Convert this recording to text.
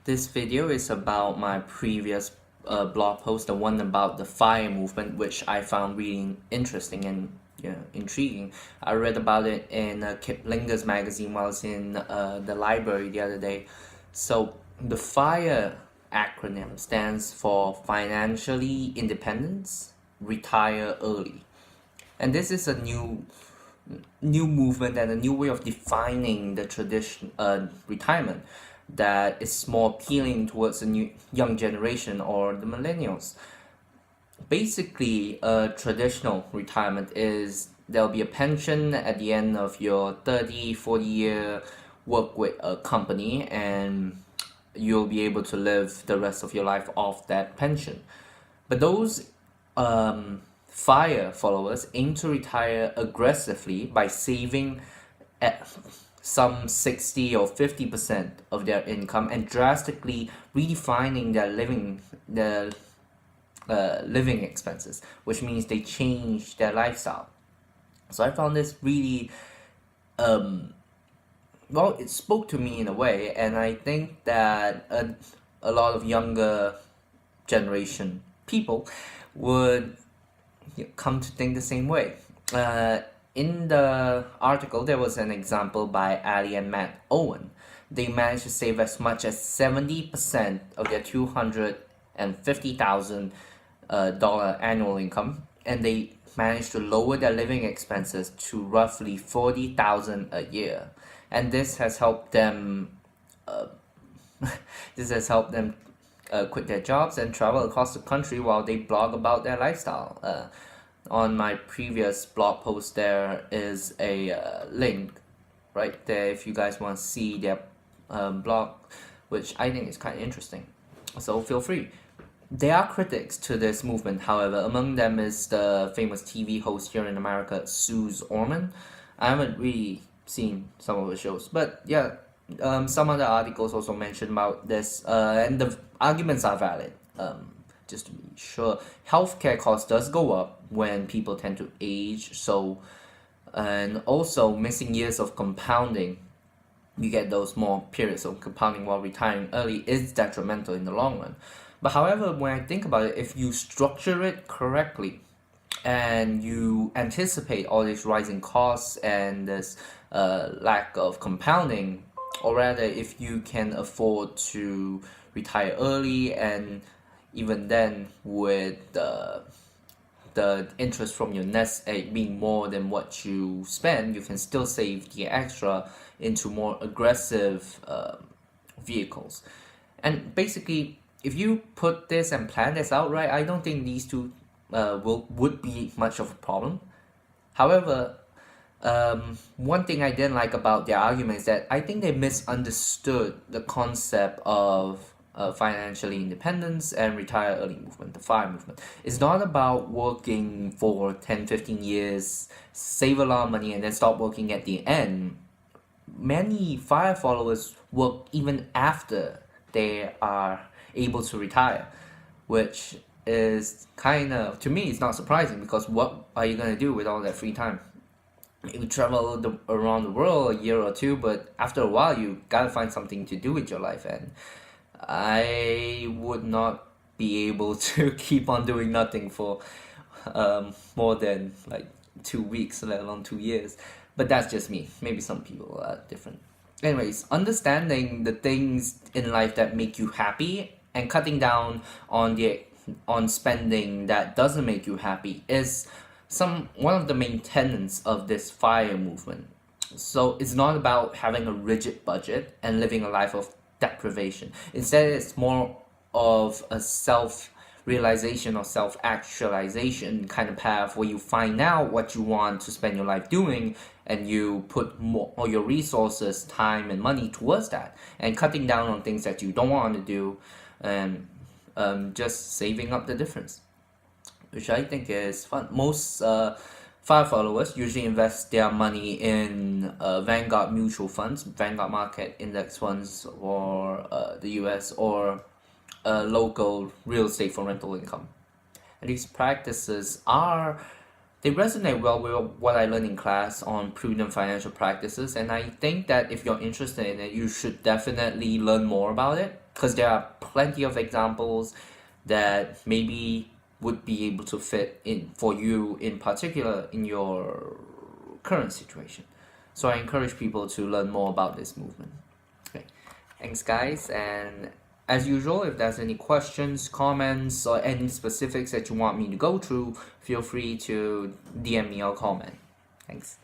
This video is about my previous blog post, the one about the FIRE movement, which I found really interesting and intriguing. I read about it in Kiplinger's magazine while I was in the library the other day. So the FIRE acronym stands for Financially Independence, Retire Early. And this is a new movement and a new way of defining the tradition retirement that is more appealing towards the new young generation or the millennials. Basically, a traditional retirement is there'll be a pension at the end of your 30, 40-year work with a company, and you'll be able to live the rest of your life off that pension. But those FIRE followers aim to retire aggressively by saving at some 60 or 50% of their income and drastically redefining their living expenses, which means they change their lifestyle. So I found this really well, it spoke to me in a way, and I think that a lot of younger generation people would come to think the same way. In the article, there was an example by Ali and Matt Owen. They managed to save as much as 70% of their $250,000 dollar annual income, and they managed to lower their living expenses to roughly 40,000 a year. And this has helped them. This has helped them quit their jobs and travel across the country while they blog about their lifestyle. On my previous blog post, there is a link right there if you guys want to see their blog, which I think is kind of interesting. So feel free. There are critics to this movement, however. Among them is the famous TV host here in America, Suze Orman. I haven't really seen some of her shows, but yeah, some other articles also mentioned about this, and the arguments are valid. Just to be sure, healthcare costs does go up when people tend to age, so and also missing years of compounding, you get those more periods of compounding while retiring early is detrimental in the long run. But however, when I think about it, if you structure it correctly and you anticipate all these rising costs and this lack of compounding, or rather, if you can afford to retire early, and even then, with the interest from your nest egg being more than what you spend, you can still save the extra into more aggressive vehicles. And basically, if you put this and plan this out right, I don't think these two would be much of a problem. However, one thing I didn't like about their argument is that I think they misunderstood the concept of financially independence and retire early movement, the FIRE movement. It's not about working for 10, 15 years, save a lot of money, and then stop working at the end. Many FIRE followers work even after they are able to retire, which is kind of, to me, it's not surprising because what are you going to do with all that free time? You travel around the world a year or two, but after a while, you gotta find something to do with your life, and I would not be able to keep on doing nothing for more than like 2 weeks, let alone 2 years. But that's just me. Maybe some people are different. Anyways, understanding the things in life that make you happy and cutting down on spending that doesn't make you happy is one of the main tenets of this FIRE movement. So it's not about having a rigid budget and living a life of deprivation. Instead, it's more of a self realization or self actualization kind of path where you find out what you want to spend your life doing, and you put more all your resources, time, and money towards that, and cutting down on things that you don't want to do, and just saving up the difference, which I think is fun. Most FIRE followers usually invest their money in Vanguard mutual funds, Vanguard market index funds, or the US, or local real estate for rental income. And these practices they resonate well with what I learned in class on prudent financial practices, and I think that if you're interested in it, you should definitely learn more about it. because there are plenty of examples that maybe would be able to fit in for you in particular in your current situation. So I encourage people to learn more about this movement. Okay, thanks guys, and as usual, if there's any questions, comments, or any specifics that you want me to go through, feel free to DM me or comment. Thanks.